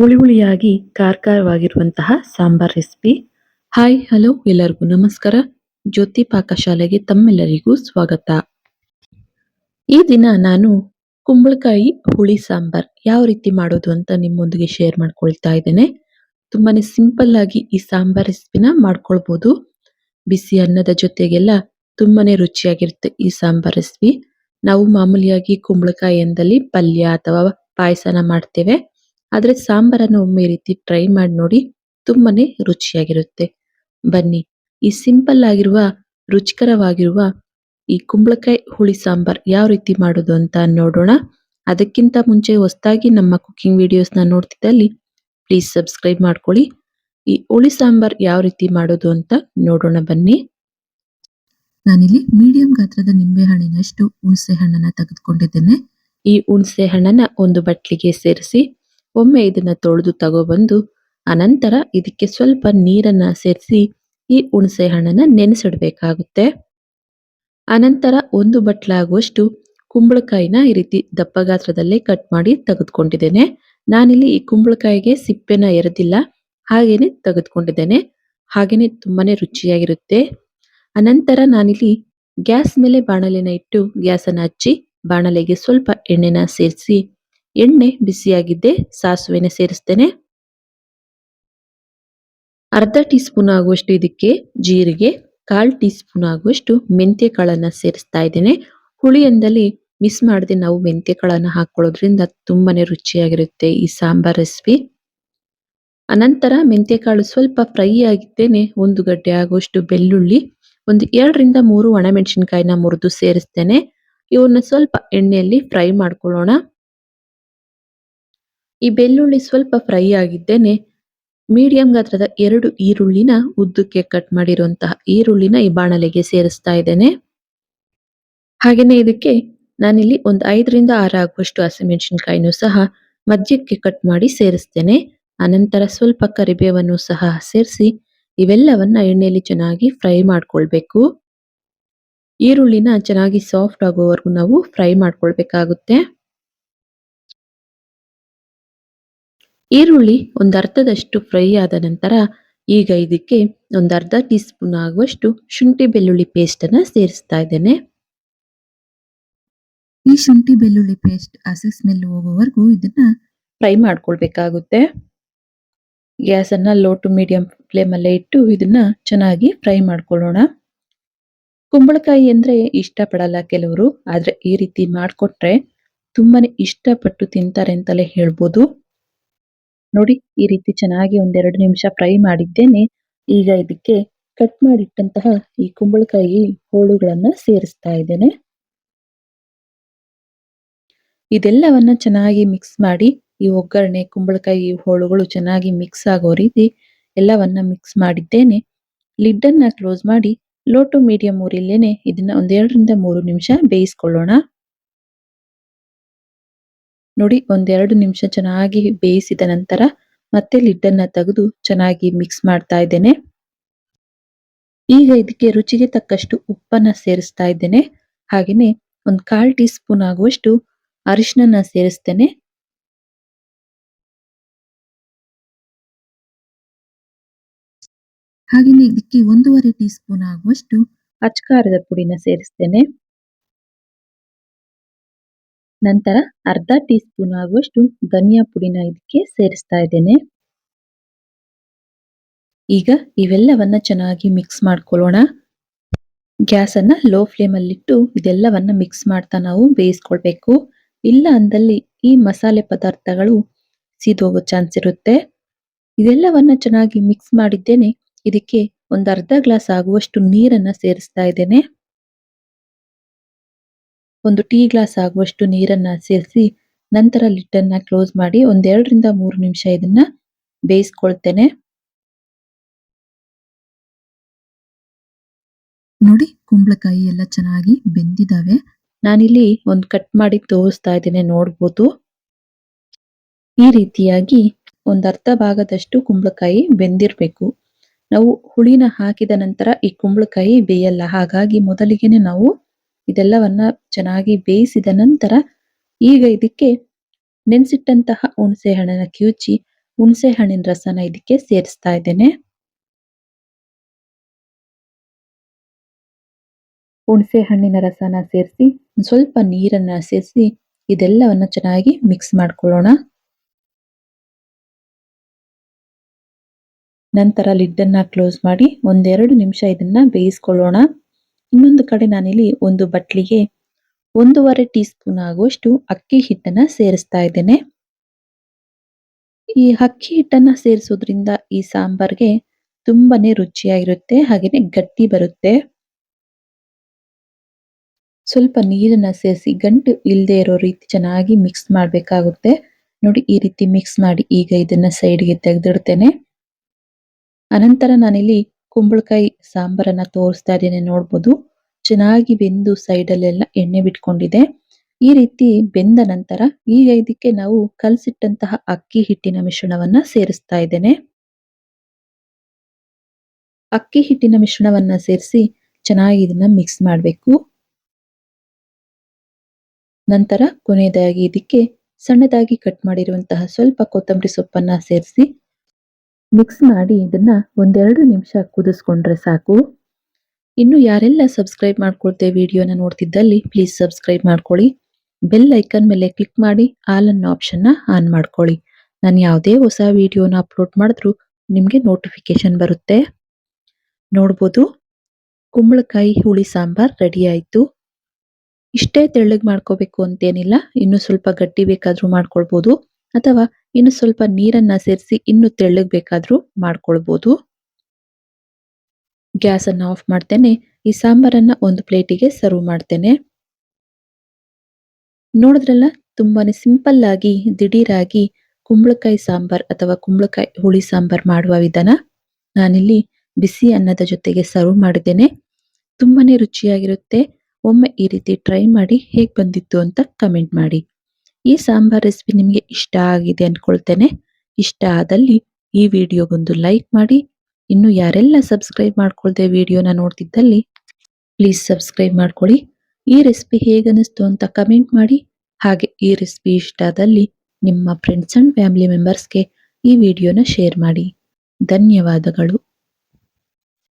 ಹುಳಿ ಹುಳಿಯಾಗಿ ಖಾರವಾಗಿರುವಂತಹ sambar recipe. Hi hello ಎಲ್ಲರಿಗೂ ನಮಸ್ಕಾರ. ಜ್ಯೋತಿ ಪಾಕಶಾಲೆಗೆ ತಮ್ಮೆಲ್ಲರಿಗೂ ಸ್ವಾಗತ. ಈ ದಿನ ನಾನು ಕುಂಬಳಕಾಯಿ ಹುಳಿ ಸಾಂಬಾರ್ ಯಾವ ರೀತಿ ಮಾಡೋದು ಅಂತ ನಿಮ್ಮೊಂದಿಗೆ ಶೇರ್ ಮಾಡ್ಕೊಳ್ತಾ ಇದ್ದೇನೆ. ತುಂಬಾನೇ ಸಿಂಪಲ್ ಆಗಿ ಈ ಸಾಂಬಾರ್ ರೆಸಿಪಿನ ಮಾಡ್ಕೊಳ್ಬಹುದು. ಬಿಸಿ ಅನ್ನದ ಜೊತೆಗೆಲ್ಲ ತುಂಬಾನೇ ರುಚಿಯಾಗಿರುತ್ತೆ ಈ ಸಾಂಬಾರ್ ರೆಸಿಪಿ. ನಾವು ಮಾಮೂಲಿಯಾಗಿ ಕುಂಬಳಕಾಯಿ ಎಂದಲ್ಲಿ ಪಲ್ಯ ಅಥವಾ ಪಾಯಸನ ಮಾಡ್ತೇವೆ. ಆದ್ರೆ ಸಾಂಬಾರನ್ನು ಒಮ್ಮೆ ಈ ರೀತಿ ಟ್ರೈ ಮಾಡಿ ನೋಡಿ, ತುಂಬಾನೇ ರುಚಿಯಾಗಿರುತ್ತೆ. ಬನ್ನಿ ಈ ಸಿಂಪಲ್ ಆಗಿರುವ ರುಚಿಕರವಾಗಿರುವ ಈ ಕುಂಬಳಕಾಯಿ ಹುಳಿ ಸಾಂಬಾರ್ ಯಾವ ರೀತಿ ಮಾಡೋದು ಅಂತ ನೋಡೋಣ. ಅದಕ್ಕಿಂತ ಮುಂಚೆ ಹೊಸದಾಗಿ ನಮ್ಮ ಕುಕಿಂಗ್ ವಿಡಿಯೋಸ್ನ ನೋಡ್ತಿದ್ದಲ್ಲಿ ಪ್ಲೀಸ್ ಸಬ್ಸ್ಕ್ರೈಬ್ ಮಾಡ್ಕೊಳ್ಳಿ. ಈ ಹುಳಿ ಸಾಂಬಾರ್ ಯಾವ ರೀತಿ ಮಾಡೋದು ಅಂತ ನೋಡೋಣ ಬನ್ನಿ. ನಾನಿಲ್ಲಿ ಮೀಡಿಯಂ ಗಾತ್ರದ ನಿಂಬೆ ಹಣ್ಣಿನಷ್ಟು ಹುಣಸೆ ಹಣ್ಣನ್ನ ತೆಗೆದುಕೊಂಡಿದ್ದೇನೆ. ಈ ಹುಣಸೆ ಹಣ್ಣನ್ನ ಒಂದು ಬಟ್ಲಿಗೆ ಸೇರಿಸಿ ಒಮ್ಮೆ ಇದನ್ನ ತೊಳೆದು ತಗೊಬಂದು ಅನಂತರ ಇದಕ್ಕೆ ಸ್ವಲ್ಪ ನೀರನ್ನ ಸೇರಿಸಿ ಈ ಹುಣಸೆ ಹಣ್ಣನ್ನ ನೆನೆಸಿಡಬೇಕಾಗುತ್ತೆ. ಅನಂತರ ಒಂದು ಬಟ್ಲಾಗುವಷ್ಟು ಕುಂಬಳಕಾಯಿನ ಈ ರೀತಿ ದಪ್ಪ ಗಾತ್ರದಲ್ಲೇ ಕಟ್ ಮಾಡಿ ತೆಗೆದುಕೊಂಡಿದ್ದೇನೆ. ನಾನಿಲ್ಲಿ ಈ ಕುಂಬಳಕಾಯಿಗೆ ಸಿಪ್ಪೆನ ಎರೆದಿಲ್ಲ, ಹಾಗೇನೆ ತೆಗೆದುಕೊಂಡಿದ್ದೇನೆ. ಹಾಗೇನೆ ತುಂಬಾನೇ ರುಚಿಯಾಗಿರುತ್ತೆ. ಅನಂತರ ನಾನಿಲ್ಲಿ ಗ್ಯಾಸ್ ಮೇಲೆ ಬಾಣಲೆನ ಇಟ್ಟು ಗ್ಯಾಸನ್ನ ಹಚ್ಚಿ ಬಾಣಲೆಗೆ ಸ್ವಲ್ಪ ಎಣ್ಣೆನ ಸೇರಿಸಿ ಎಣ್ಣೆ ಬಿಸಿಯಾಗಿದ್ದೆ ಸಾಸಿವೆನ ಸೇರಿಸ್ತೇನೆ. ಅರ್ಧ ಟೀ ಸ್ಪೂನ್ ಆಗುವಷ್ಟು ಇದಕ್ಕೆ ಜೀರಿಗೆ, 1/4 ಟೀ ಸ್ಪೂನ್ ಆಗುವಷ್ಟು ಮೆಂತ್ಯ ಕಾಳನ್ನ ಸೇರಿಸ್ತಾ ಇದ್ದೇನೆ. ಹುಳಿ ಅಂದಲ್ಲಿ ಮಿಸ್ ಮಾಡದೆ ನಾವು ಮೆಂತ್ಯ ಕಾಳನ್ನ ಹಾಕೊಳ್ಳೋದ್ರಿಂದ ತುಂಬಾನೇ ರುಚಿಯಾಗಿರುತ್ತೆ ಈ ಸಾಂಬಾರ್ ರೆಸಿಪಿ. ಅನಂತರ ಮೆಂತ್ಯ ಕಾಳು ಸ್ವಲ್ಪ ಫ್ರೈ ಆಗಿದ್ದೇನೆ ಒಂದು ಗಡ್ಡೆ ಆಗುವಷ್ಟು ಬೆಳ್ಳುಳ್ಳಿ, ಒಂದು 2 ರಿಂದ 3 ಒಣಮೆಣಸಿನಕಾಯಿನ ಮುರಿದು ಸೇರಿಸ್ತೇನೆ. ಇವನ್ನ ಸ್ವಲ್ಪ ಎಣ್ಣೆಯಲ್ಲಿ ಫ್ರೈ ಮಾಡ್ಕೊಳ್ಳೋಣ. ಈ ಬೆಳ್ಳುಳ್ಳಿ ಸ್ವಲ್ಪ ಫ್ರೈ ಆಗಿದ್ದೇನೆ ಮೀಡಿಯಂ ಗಾತ್ರದ 2 ಈರುಳ್ಳಿನ ಉದ್ದಕ್ಕೆ ಕಟ್ ಮಾಡಿರುವಂತಹ ಈರುಳ್ಳಿನ ಈ ಬಾಣಲೆಗೆ ಸೇರಿಸ್ತಾ ಇದ್ದೇನೆ. ಹಾಗೇನೆ ಇದಕ್ಕೆ ನಾನಿಲ್ಲಿ ಒಂದು 5 ರಿಂದ 6 ಆಗುವಷ್ಟು ಹಸಿಮೆಣಸಿನಕಾಯಿನೂ ಸಹ ಮಧ್ಯಕ್ಕೆ ಕಟ್ ಮಾಡಿ ಸೇರಿಸ್ತೇನೆ. ಅನಂತರ ಸ್ವಲ್ಪ ಕರಿಬೇವನ್ನು ಸಹ ಸೇರಿಸಿ ಇವೆಲ್ಲವನ್ನ ಎಣ್ಣೆಯಲ್ಲಿ ಚೆನ್ನಾಗಿ ಫ್ರೈ ಮಾಡ್ಕೊಳ್ಬೇಕು. ಈರುಳ್ಳಿನ ಚೆನ್ನಾಗಿ ಸಾಫ್ಟ್ ಆಗೋವರೆಗೂ ನಾವು ಫ್ರೈ ಮಾಡ್ಕೊಳ್ಬೇಕಾಗುತ್ತೆ. ಈರುಳ್ಳಿ ಒಂದು ಅರ್ಧದಷ್ಟು ಫ್ರೈ ಆದ ನಂತರ ಈಗ ಇದಕ್ಕೆ ಒಂದು ಅರ್ಧ ಟೀ ಸ್ಪೂನ್ ಆಗುವಷ್ಟು ಶುಂಠಿ ಬೆಳ್ಳುಳ್ಳಿ ಪೇಸ್ಟ್ ಅನ್ನ ಸೇರಿಸ್ತಾ ಇದ್ದೇನೆ. ಈ ಶುಂಠಿ ಬೆಳ್ಳುಳ್ಳಿ ಪೇಸ್ಟ್ ಹಸಿ ಸ್ಮೆಲ್ ಹೋಗೋವರೆಗೂ ಇದನ್ನ ಫ್ರೈ ಮಾಡ್ಕೊಳ್ಬೇಕಾಗುತ್ತೆ. ಗ್ಯಾಸ್ ಅನ್ನ ಲೋ ಟು ಮೀಡಿಯಂ ಫ್ಲೇಮ್ ಅಲ್ಲೇ ಇಟ್ಟು ಇದನ್ನ ಚೆನ್ನಾಗಿ ಫ್ರೈ ಮಾಡ್ಕೊಳ್ಳೋಣ. ಕುಂಬಳಕಾಯಿ ಅಂದ್ರೆ ಇಷ್ಟಪಡಲ್ಲ ಕೆಲವರು, ಆದ್ರೆ ಈ ರೀತಿ ಮಾಡ್ಕೊಟ್ರೆ ತುಂಬಾನೇ ಇಷ್ಟಪಟ್ಟು ತಿಂತಾರೆ ಅಂತಲೇ ಹೇಳ್ಬೋದು. ನೋಡಿ ಈ ರೀತಿ ಚೆನ್ನಾಗಿ 1-2 ನಿಮಿಷ ಫ್ರೈ ಮಾಡಿದ್ದೇನೆ. ಈಗ ಇದಕ್ಕೆ ಕಟ್ ಮಾಡಿಟ್ಟಂತಹ ಈ ಕುಂಬಳಕಾಯಿ ಹೋಳುಗಳನ್ನ ಸೇರಿಸ್ತಾ ಇದ್ದೇನೆ. ಇದೆಲ್ಲವನ್ನ ಚೆನ್ನಾಗಿ ಮಿಕ್ಸ್ ಮಾಡಿ ಈ ಒಗ್ಗರಣೆ ಕುಂಬಳಕಾಯಿ ಹೋಳುಗಳು ಚೆನ್ನಾಗಿ ಮಿಕ್ಸ್ ಆಗೋ ರೀತಿ ಎಲ್ಲವನ್ನ ಮಿಕ್ಸ್ ಮಾಡಿದ್ದೇನೆ. ಲಿಡ್ ಅನ್ನ ಕ್ಲೋಸ್ ಮಾಡಿ ಲೋ ಟು ಮೀಡಿಯಂ ಊರಿಲೇನೆ ಇದನ್ನ 1-2 ರಿಂದ 3 ನಿಮಿಷ ಬೇಯಿಸ್ಕೊಳ್ಳೋಣ. ನೋಡಿ 1-2 ನಿಮಿಷ ಚೆನ್ನಾಗಿ ಬೇಯಿಸಿದ ನಂತರ ಮತ್ತೆ ಲಿಡ್ ಅನ್ನ ತೆಗೆದು ಚೆನ್ನಾಗಿ ಮಿಕ್ಸ್ ಮಾಡ್ತಾ ಇದ್ದೇನೆ. ಈಗ ಇದಕ್ಕೆ ರುಚಿಗೆ ತಕ್ಕಷ್ಟು ಉಪ್ಪನ್ನ ಸೇರಿಸ್ತಾ ಇದ್ದೇನೆ. ಹಾಗೇನೆ ಒಂದು 1/4 ಟೀ ಸ್ಪೂನ್ ಆಗುವಷ್ಟು ಅರಿಶಿನ ಸೇರಿಸ್ತೇನೆ. ಹಾಗೇನೆ ಇದಕ್ಕೆ 1.5 ಟೀ ಸ್ಪೂನ್ ಆಗುವಷ್ಟು ಅಚ್ಕಾರದ ಪುಡಿನ ಸೇರಿಸ್ತೇನೆ. ನಂತರ ಅರ್ಧ ಟೀ ಸ್ಪೂನ್ ಆಗುವಷ್ಟು ಧನಿಯಾ ಪುಡಿನ ಇದಕ್ಕೆ ಸೇರಿಸ್ತಾ ಇದ್ದೇನೆ. ಈಗ ಇವೆಲ್ಲವನ್ನ ಚೆನ್ನಾಗಿ ಮಿಕ್ಸ್ ಮಾಡ್ಕೊಳ್ಳೋಣ. ಗ್ಯಾಸ್ ಅನ್ನ ಲೋ ಫ್ಲೇಮ್ ಅಲ್ಲಿಟ್ಟು ಇದೆಲ್ಲವನ್ನ ಮಿಕ್ಸ್ ಮಾಡ್ತಾ ನಾವು ಬೇಯಿಸ್ಕೊಳ್ಬೇಕು. ಇಲ್ಲ ಅಂದಲ್ಲಿ ಈ ಮಸಾಲೆ ಪದಾರ್ಥಗಳು ಸೀದೋಗೋ ಚಾನ್ಸ್ ಇರುತ್ತೆ. ಇದೆಲ್ಲವನ್ನ ಚೆನ್ನಾಗಿ ಮಿಕ್ಸ್ ಮಾಡಿದ್ದೇನೆ. ಇದಕ್ಕೆ ಒಂದು ಅರ್ಧ ಗ್ಲಾಸ್ ಆಗುವಷ್ಟು ನೀರನ್ನ ಸೇರಿಸ್ತಾ ಇದ್ದೇನೆ. ಒಂದು ಟೀ ಗ್ಲಾಸ್ ಆಗುವಷ್ಟು ನೀರನ್ನ ಸೇರಿಸಿ ನಂತರ ಲಿಡ್ ಅನ್ನ ಕ್ಲೋಸ್ ಮಾಡಿ 1-2 ರಿಂದ 3 ನಿಮಿಷ ಇದನ್ನ ಬೇಯಿಸ್ಕೊಳ್ತೇನೆ. ನೋಡಿ ಕುಂಬಳಕಾಯಿ ಎಲ್ಲ ಚೆನ್ನಾಗಿ ಬೆಂದಿದ್ದಾವೆ. ನಾನಿಲ್ಲಿ ಒಂದು ಕಟ್ ಮಾಡಿ ತೋರಿಸ್ತಾ ಇದ್ದೇನೆ, ನೋಡ್ಬೋದು. ಈ ರೀತಿಯಾಗಿ ಒಂದು ಅರ್ಧ ಭಾಗದಷ್ಟು ಕುಂಬಳಕಾಯಿ ಬೆಂದಿರ್ಬೇಕು. ನಾವು ಹುಳಿನ ಹಾಕಿದ ನಂತರ ಈ ಕುಂಬಳಕಾಯಿ ಬೇಯಲ್ಲ, ಹಾಗಾಗಿ ಮೊದಲಿಗೆನೆ ನಾವು ಇದೆಲ್ಲವನ್ನ ಚೆನ್ನಾಗಿ ಬೇಯಿಸಿದ ನಂತರ ಈಗ ಇದಕ್ಕೆ ನೆನೆಸಿಟ್ಟಂತಹ ಹುಣಸೆ ಹಣ್ಣನ್ನ ಕಿವುಚಿ ಹುಣಸೆ ಹಣ್ಣಿನ ರಸನ ಇದಕ್ಕೆ ಸೇರಿಸ್ತಾ ಇದ್ದೇನೆ. ಹುಣಸೆ ಹಣ್ಣಿನ ರಸನ ಸೇರಿಸಿ ಸ್ವಲ್ಪ ನೀರನ್ನ ಸೇರಿಸಿ ಇದೆಲ್ಲವನ್ನ ಚೆನ್ನಾಗಿ ಮಿಕ್ಸ್ ಮಾಡ್ಕೊಳ್ಳೋಣ. ನಂತರ ಲಿಡ್ ಅನ್ನ ಕ್ಲೋಸ್ ಮಾಡಿ 1-2 ನಿಮಿಷ ಇದನ್ನ ಬೇಯಿಸ್ಕೊಳ್ಳೋಣ. ಇನ್ನೊಂದು ಕಡೆ ನಾನಿಲ್ಲಿ ಒಂದು ಬಟ್ಲಿಗೆ 1.5 ಟೀ ಸ್ಪೂನ್ ಆಗುವಷ್ಟು ಅಕ್ಕಿ ಹಿಟ್ಟನ್ನ ಸೇರಿಸ್ತಾ ಇದ್ದೇನೆ. ಈ ಅಕ್ಕಿ ಹಿಟ್ಟನ್ನ ಸೇರಿಸೋದ್ರಿಂದ ಈ ಸಾಂಬಾರ್ಗೆ ತುಂಬಾನೇ ರುಚಿಯಾಗಿರುತ್ತೆ, ಹಾಗೇನೆ ಗಟ್ಟಿ ಬರುತ್ತೆ. ಸ್ವಲ್ಪ ನೀರನ್ನ ಸೇರಿಸಿ ಗಂಟು ಇಲ್ಲದೆ ಇರೋ ರೀತಿ ಚೆನ್ನಾಗಿ ಮಿಕ್ಸ್ ಮಾಡಬೇಕಾಗುತ್ತೆ. ನೋಡಿ, ಈ ರೀತಿ ಮಿಕ್ಸ್ ಮಾಡಿ ಈಗ ಇದನ್ನ ಸೈಡ್ಗೆ ತೆಗೆದಿಡ್ತೇನೆ. ಅನಂತರ ನಾನಿಲ್ಲಿ ಕುಂಬಳಕಾಯಿ ಸಾಂಬಾರನ್ನ ತೋರಿಸ್ತಾ ಇದ್ದೇನೆ, ನೋಡ್ಬೋದು. ಚೆನ್ನಾಗಿ ಬೆಂದು ಸೈಡಲ್ಲೆಲ್ಲ ಎಣ್ಣೆ ಬಿಟ್ಕೊಂಡಿದೆ. ಈ ರೀತಿ ಬೆಂದ ನಂತರ ಈಗ ಇದಕ್ಕೆ ನಾವು ಕಲಸಿಟ್ಟಂತಹ ಅಕ್ಕಿ ಹಿಟ್ಟಿನ ಮಿಶ್ರಣವನ್ನ ಸೇರಿಸ್ತಾ ಇದ್ದೇನೆ. ಅಕ್ಕಿ ಹಿಟ್ಟಿನ ಮಿಶ್ರಣವನ್ನ ಸೇರಿಸಿ ಚೆನ್ನಾಗಿ ಇದನ್ನ ಮಿಕ್ಸ್ ಮಾಡಬೇಕು. ನಂತರ ಕೊನೆಯದಾಗಿ ಇದಕ್ಕೆ ಸಣ್ಣದಾಗಿ ಕಟ್ ಮಾಡಿರುವಂತಹ ಸ್ವಲ್ಪ ಕೊತ್ತಂಬರಿ ಸೊಪ್ಪನ್ನ ಸೇರಿಸಿ ಮಿಕ್ಸ್ ಮಾಡಿ ಇದನ್ನ 1-2 ನಿಮಿಷ ಕುದಿಸ್ಕೊಂಡ್ರೆ ಸಾಕು. ಇನ್ನು ಯಾರೆಲ್ಲ ಸಬ್ಸ್ಕ್ರೈಬ್ ಮಾಡ್ಕೊಳ್ತೆ ವಿಡಿಯೋನ ನೋಡ್ತಿದ್ದಲ್ಲಿ ಪ್ಲೀಸ್ ಸಬ್ಸ್ಕ್ರೈಬ್ ಮಾಡ್ಕೊಳ್ಳಿ. ಬೆಲ್ ಐಕನ್ ಮೇಲೆ ಕ್ಲಿಕ್ ಮಾಡಿ ಆಲ್ ಅನ್ನೋ ಆಪ್ಷನ್ನ ಆನ್ ಮಾಡ್ಕೊಳ್ಳಿ. ನಾನು ಯಾವುದೇ ಹೊಸ ವಿಡಿಯೋನ ಅಪ್ಲೋಡ್ ಮಾಡಿದ್ರು ನಿಮಗೆ ನೋಟಿಫಿಕೇಶನ್ ಬರುತ್ತೆ. ನೋಡ್ಬೋದು, ಕುಂಬಳಕಾಯಿ ಹುಳಿ ಸಾಂಬಾರ್ ರೆಡಿ ಆಯ್ತು. ಇಷ್ಟೇ ತೆಳ್ಳಗೆ ಮಾಡ್ಕೋಬೇಕು ಅಂತೇನಿಲ್ಲ, ಇನ್ನು ಸ್ವಲ್ಪ ಗಟ್ಟಿ ಬೇಕಾದ್ರೂ ಮಾಡ್ಕೊಳ್ಬೋದು, ಅಥವಾ ಇನ್ನು ಸ್ವಲ್ಪ ನೀರನ್ನ ಸೇರಿಸಿ ಇನ್ನು ತೆಳ್ಳಗೆ ಬೇಕಾದ್ರೂ ಮಾಡ್ಕೊಳ್ಬೋದು. ಗ್ಯಾಸ್ ಅನ್ನ ಆಫ್ ಮಾಡ್ತೇನೆ. ಈ ಸಾಂಬಾರನ್ನ ಒಂದು ಪ್ಲೇಟಿಗೆ ಸರ್ವ್ ಮಾಡ್ತೇನೆ. ನೋಡಿದ್ರಲ್ಲ, ತುಂಬಾನೇ ಸಿಂಪಲ್ ಆಗಿ ದಿಢೀರಾಗಿ ಕುಂಬಳಕಾಯಿ ಸಾಂಬಾರ್ ಅಥವಾ ಕುಂಬಳಕಾಯಿ ಹುಳಿ ಸಾಂಬಾರ್ ಮಾಡುವ ವಿಧಾನ ನಾನಿಲ್ಲಿ ಬಿಸಿ ಅನ್ನದ ಜೊತೆಗೆ ಸರ್ವ್ ಮಾಡಿದ್ದೇನೆ. ತುಂಬಾನೇ ರುಚಿಯಾಗಿರುತ್ತೆ. ಒಮ್ಮೆ ಈ ರೀತಿ ಟ್ರೈ ಮಾಡಿ ಹೇಗೆ ಬಂದಿತ್ತು ಅಂತ ಕಮೆಂಟ್ ಮಾಡಿ. ಈ ಸಾಂಬಾರ್ ರೆಸಿಪಿ ನಿಮಗೆ ಇಷ್ಟ ಆಗಿದೆ ಅನ್ಕೊಳ್ತೇನೆ. ಇಷ್ಟ ಆದಲ್ಲಿ ಈ ವಿಡಿಯೋಗೊಂದು ಲೈಕ್ ಮಾಡಿ. ಇನ್ನು ಯಾರೆಲ್ಲ ಸಬ್ಸ್ಕ್ರೈಬ್ ಮಾಡ್ಕೊಳ್ದೆ ವಿಡಿಯೋನ ನೋಡ್ತಿದ್ದಲ್ಲಿ ಪ್ಲೀಸ್ ಸಬ್ಸ್ಕ್ರೈಬ್ ಮಾಡ್ಕೊಳ್ಳಿ. ಈ ರೆಸಿಪಿ ಹೇಗನ್ನಿಸ್ತು ಅಂತ ಕಮೆಂಟ್ ಮಾಡಿ. ಹಾಗೆ ಈ ರೆಸಿಪಿ ಇಷ್ಟ ಆದಲ್ಲಿ ನಿಮ್ಮ ಫ್ರೆಂಡ್ಸ್ ಅಂಡ್ ಫ್ಯಾಮಿಲಿ ಮೆಂಬರ್ಸ್ಗೆ ಈ ವಿಡಿಯೋನ ಶೇರ್ ಮಾಡಿ. ಧನ್ಯವಾದಗಳು.